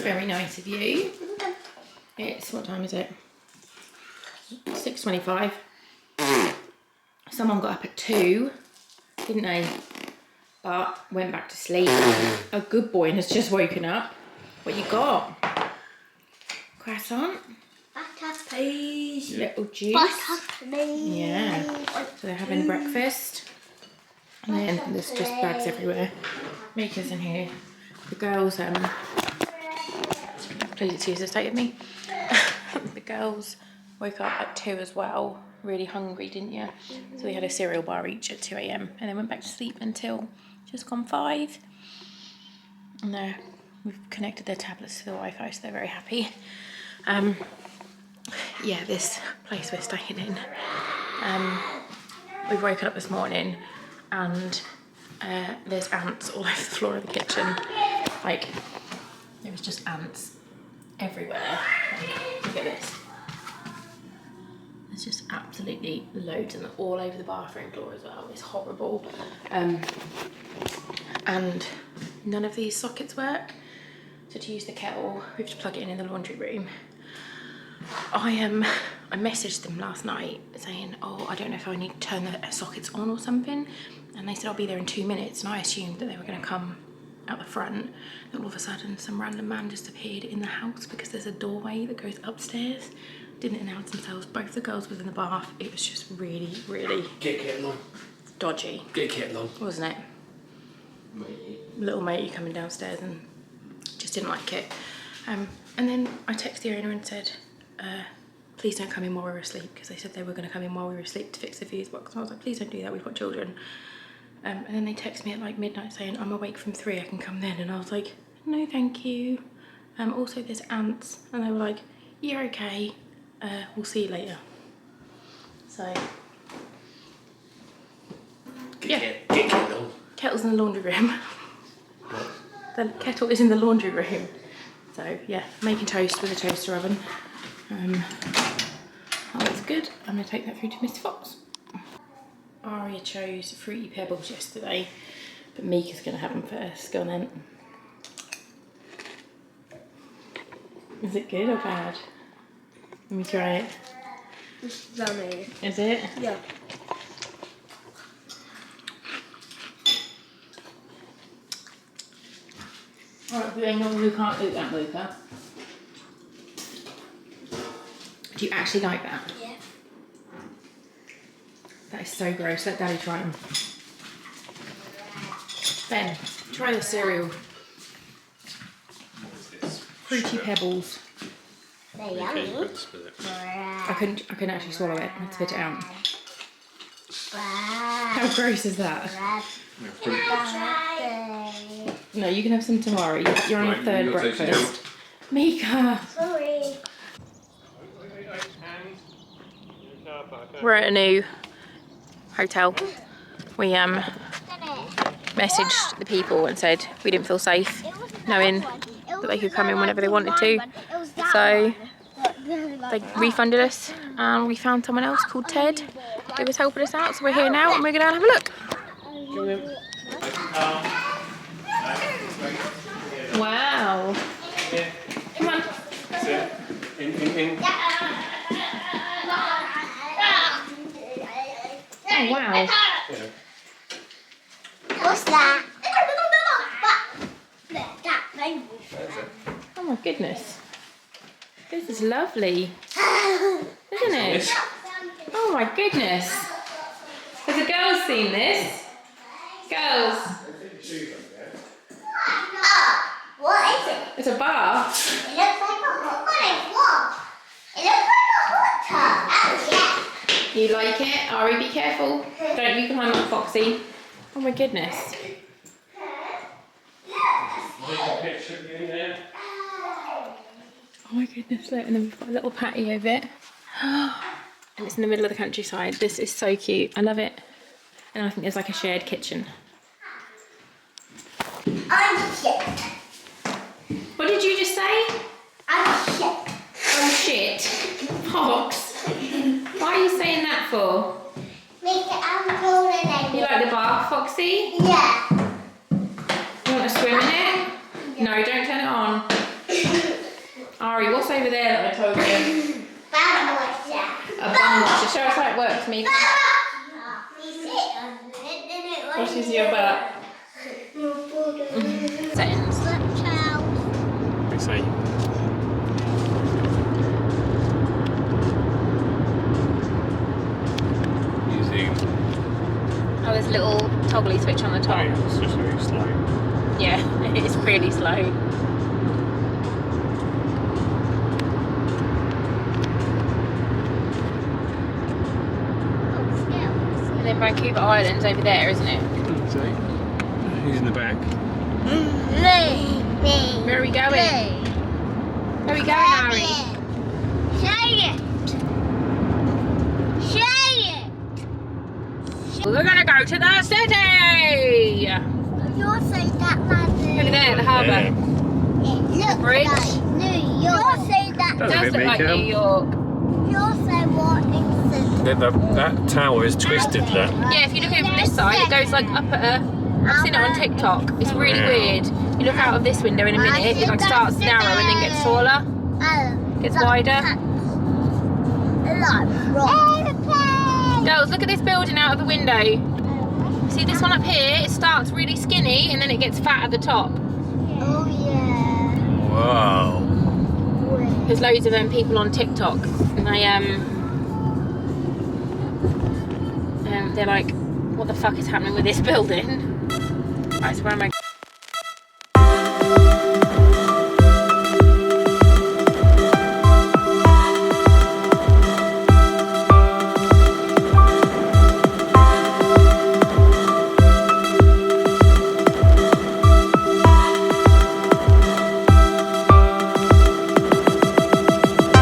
very nice of you. It's, what time is it? 6:25. Someone got up at 2, didn't they? But went back to sleep. A good boy and has just woken up. What you got? Croissant? Butter, please. Little juice. Butter, please. Yeah. So they're having breakfast. And then there's just bags everywhere. Mika's in here. The girls, please excuse the state of me. The girls woke up at 2 as well. Really hungry, didn't you? So we had a cereal bar each at 2 AM and then went back to sleep until just gone 5. And we've connected their tablets to the Wi-Fi, so they're very happy. Yeah, this place we're staying in. We've woken up this morning and there's ants all over the floor of the kitchen. Like, there was just ants everywhere. Like, look at this. There's just absolutely loads, and they're all over the bathroom floor as well. It's horrible. And none of these sockets work. So to use the kettle, we have to plug it in the laundry room. I messaged them last night saying, oh, I don't know if I need to turn the sockets on or something. And they said, I'll be there in 2 minutes. And I assumed that they were going to come out the front. And all of a sudden, some random man just appeared in the house because there's a doorway that goes upstairs. Didn't announce themselves. Both the girls was in the bath. It was just really, really dodgy. Get a kettle on. Wasn't it? Matey. Little matey coming downstairs and just didn't like it. And then I texted the owner and said, please don't come in while we're asleep, because they said they were going to come in while we were asleep to fix the fuse box. And I was like, please don't do that, we've got children. And then they texted me at like midnight saying, I'm awake from 3, I can come then. And I was like, no thank you. Also there's ants. And they were like, you're okay, we'll see you later. So Get kettle on. Kettle's in the laundry room. What? The kettle is in the laundry room. So yeah, making toast with a toaster oven. Oh, that's good. I'm going to take that through to Mr. Fox. Aria chose Fruity Pebbles yesterday, but Mika's going to have them first. Go on then. Is it good or bad? Let me try it. It's yummy. Is it? Yeah. Alright, but then you can't eat that, Luca. Do you actually like that? Yeah. That is so gross. Let Daddy try them. Ben, try the cereal. What is this? Fruity Pebbles. They're Okay, yummy. you've got to spit it. I couldn't actually swallow it. I had to spit it out. Wow. How gross is that? No, fruit. No, you can have some tomorrow. You're on your Right, third you'll take some breakfast. Mika! Sorry. We're at a new hotel. We messaged the people and said we didn't feel safe knowing that they could come in whenever they wanted to. So they refunded us and we found someone else called Ted who was helping us out. So we're here now and we're going to have a look. Wow. Come on. That's it. In. Oh wow. Yeah. What's that? Oh my goodness. This is lovely. Isn't it? Oh my goodness. Has the girls seen this? Girls. What is it? It's a bath. It looks like a hot one. It looks like a hot tub. Oh yeah. You like it? Ari, be careful. Don't you climb up, Foxy. Oh my goodness. Take a picture of you in there. Oh my goodness, look, and then we've got a little patio of it. And it's in the middle of the countryside. This is so cute. I love it. And I think there's like a shared kitchen. I'm shit. What did you just say? I'm shit. I'm shit. Fox. Why are you saying that for? Make it uncool and then. You like the bath, Foxy? Yeah. You want to swim in it? No, don't turn it on. over there that I told you? Bum washer. A bum washer. Show us how it works, me. You sit on it, then it What is your butt? Settings. They say. Using. Oh, there's a little toggly switch on the top. Oh, it's just very slow. Yeah, it's really slow. And then Vancouver Island's over there, isn't it? So, who's in the back? Where are we going? Where are we going, Harry? We're gonna go to the city! You're saying that, Mother. Over there, the harbour. Yeah. It looks Bridge. like New York. You're saying that. It Does does it, look like Mika? New York. You're saying what is That tower is twisted, that. Yeah, if you look over from this side, it goes like up at a... I've seen it on TikTok. It's really Wow. weird. You look out of this window in a minute, it like starts narrow and then gets taller. Gets wider. Girls, look at this building out of the window. See this one up here? It starts really skinny and then it gets fat at the top. Oh yeah. Wow. There's loads of people on TikTok and they're like, what the fuck is happening with this building? Right, so where am I?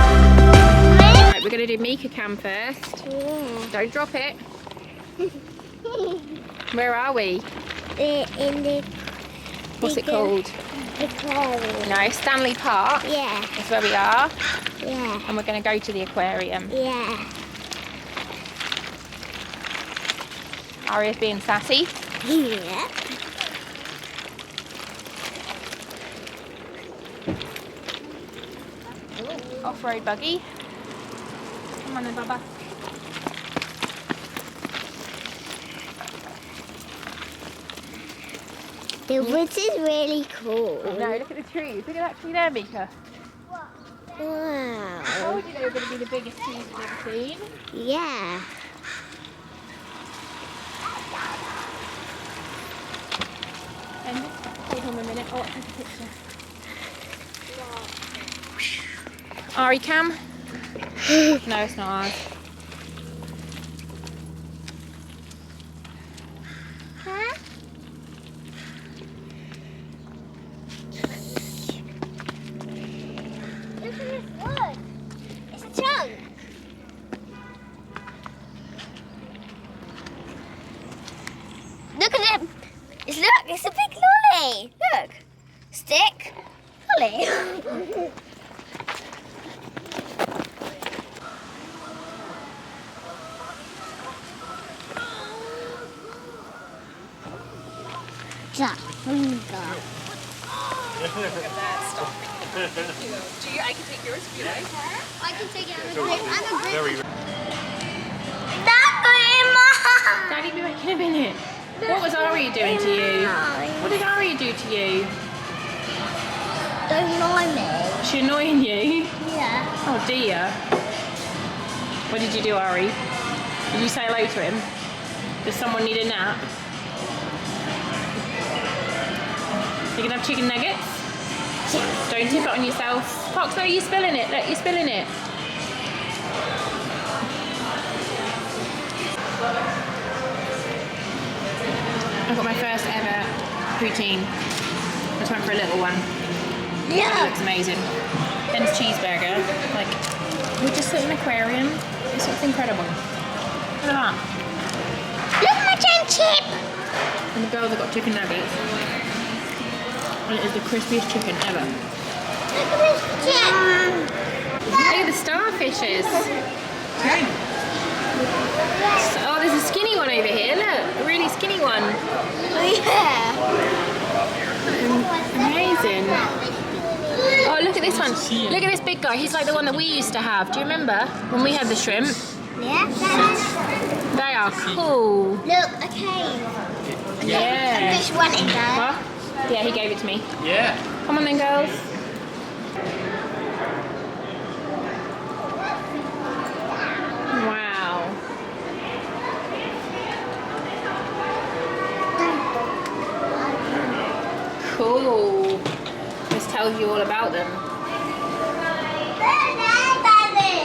Right, we're gonna do Mika Cam first. Don't drop it. Where are we? In the What's it called? aquarium. No, Stanley Park. Yeah, That's where we are. yeah, And we're going to go to the aquarium. yeah. Aria's being sassy. Yeah. Off-road buggy. Come on then, Bubba. The woods is really cool. No, look at the trees. Look at that tree there, Mika. I Wow. told you they were going to be the biggest trees you've ever seen. Yeah. And hold on a minute. Oh, take a picture. Ari Cam? No, it's not ours. Huh? Look at this wood. It's a trunk. Look at it. It's a big lolly. Look. Stick. Lolly. Jack, I can take yours if you like. I can take it. I'm a great. Very. Daddy, be back in a minute. What was Aria doing to you? What did Aria do to you? Don't annoy me. She annoying you? Yeah. Oh dear. What did you do, Ari? Did you say hello to him? Does someone need a nap? You gonna have chicken nuggets? Don't tip it on yourself. Fox, no, you're spilling it. Look, you're spilling it. I've got my first ever poutine. I just went for a little one. It Yeah. looks amazing. Ben's cheeseburger. Like, we're just at an aquarium. It's incredible. Look at that. Look at my giant chip. And the girls have got chicken nuggets. And it is the crispiest chicken ever. Look at this chip. Look at the starfishes. Oh, there's a skinny one over here. Look, a really skinny one. Yeah. Amazing. Oh, look at this one. Look at this big guy. He's like the one that we used to have. Do you remember when we had the shrimp? Yeah. They are cool. Look, a cave. Yeah. Fish one in there. Huh? Yeah, he gave it to me. Yeah. Come on then, girls. Wow. Cool. This tells you all about them.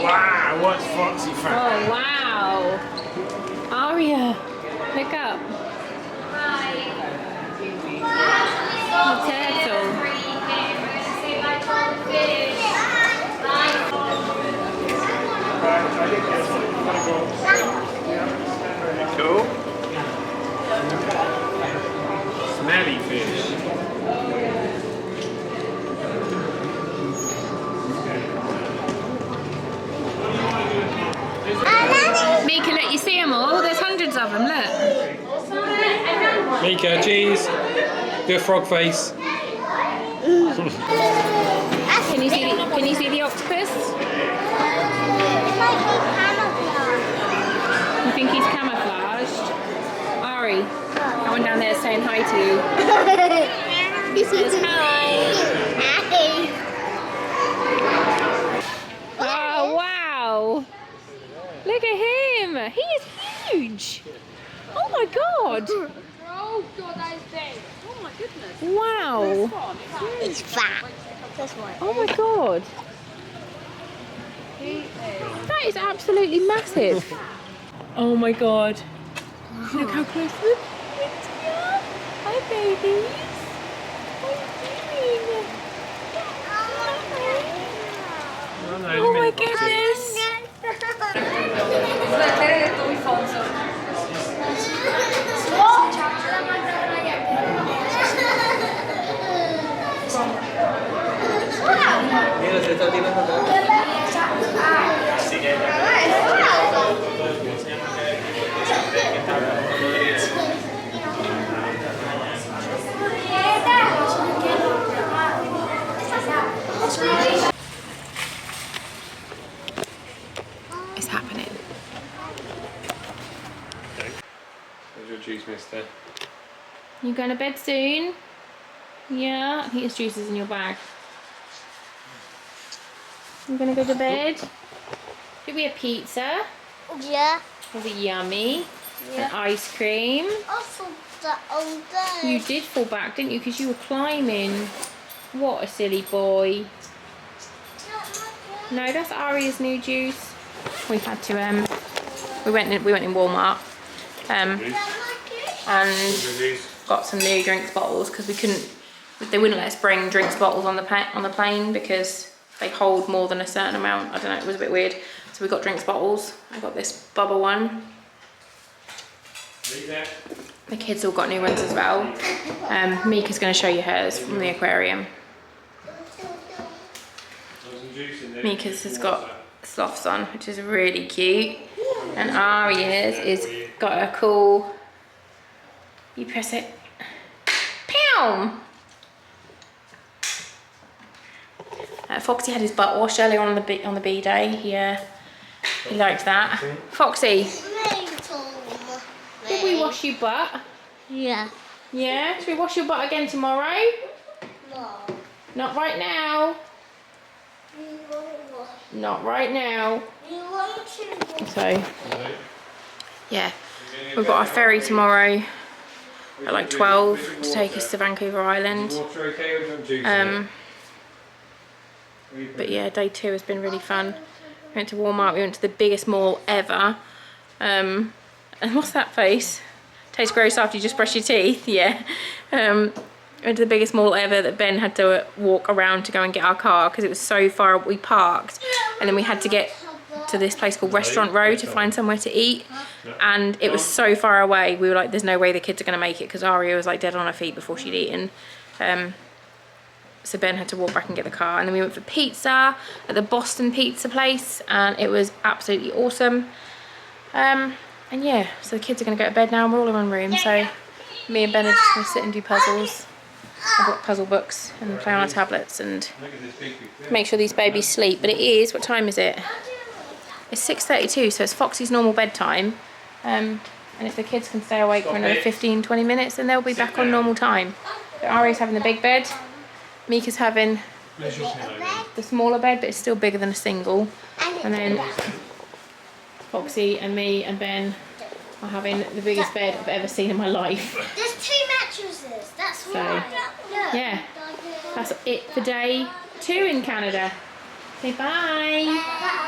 Wow, what's Foxy fan? Oh, wow. Aria, look up. The turtle. Cool. Smelly fish. Mika, look, you see them all? There's hundreds of them, look. Mika, cheese. Do a frog face. Can you see the octopus? You think he's camouflaged? Ari, that one down there is saying hi to you. Says hi. Oh, wow. Look at him. He is huge. Oh my god. Oh god, that is big. Oh my goodness. Wow. It's fat. This one. Oh my god. That is absolutely massive. Oh my god. Look how close the twins are. Hi babies. What are you doing? Oh my goodness. It's happening. There's your juice, mister. You going to bed soon? Yeah, I think his juice is in your bag. You gonna go to bed? Did we have pizza? Yeah. Was it yummy? Yeah. And ice cream? I saw that all day. You did fall back, didn't you? Because you were climbing. What a silly boy. No, that's Aria's new juice. We've had to we went in Walmart and got some new drinks bottles because they wouldn't let us bring drinks bottles on the plane because they hold more than a certain amount. I don't know, it was a bit weird. So we got drinks bottles. I got this bubble one. The kids all got new ones as well. Mika's going to show you hers from the aquarium. Mika's has got sloths on, which is really cute. And Aria's is got a cool, you press it, pow! Foxy had his butt washed earlier on the B day. He liked that. Foxy, did we wash your butt? Yeah. Yeah? Should we wash your butt again tomorrow? No. Not right now. Not right now. So, yeah, we've got our ferry tomorrow at like 12 to take us to Vancouver Island. But yeah, day 2 has been really fun. We went to Walmart, we went to the biggest mall ever. And what's that face? Tastes gross after you just brush your teeth, yeah. Went to the biggest mall ever that Ben had to walk around to go and get our car because it was so far. We parked and then we had to get to this place called Restaurant Row to find somewhere to eat, and it was so far away. We were like, there's no way the kids are going to make it because Aria was like dead on her feet before she'd eaten. So Ben had to walk back and get the car, and then we went for pizza at the Boston pizza place and it was absolutely awesome. And yeah, so the kids are going to go to bed now and we're all in one room, so me and Ben are just going to sit and do puzzles. I've got puzzle books and play on our tablets and make sure these babies sleep. But it is, what time is it? It's 6:32, so it's Foxy's normal bedtime. And if the kids can stay awake for another 15-20 minutes, then they'll be back on normal time. But Ari's having the big bed. Mika's having the smaller bed, but it's still bigger than a single. And then Foxy and me and Ben are having the biggest bed I've ever seen in my life. There's 2 mattresses. That's why. Yeah, that's it for day 2 in Canada. Say bye. Bye.